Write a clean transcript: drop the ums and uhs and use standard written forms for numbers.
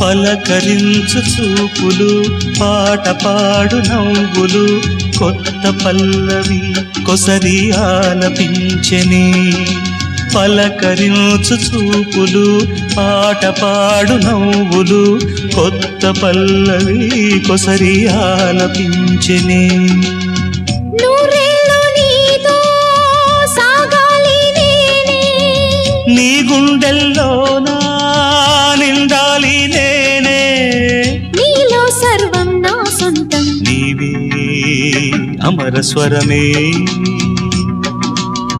పలకరించు చూపులు పాట పాడు నవ్వులు కొత్త పల్లవి కొసరి ఆలపించెని పలకరించు చూపులు పాట పాడు నవ్వులు కొత్త పల్లవి కొసరి ఆలపించెని నీ గుండెల్లోనా నిండాలి నేనే నీలో సర్వం నా సొంతం నీవే అమర స్వరమే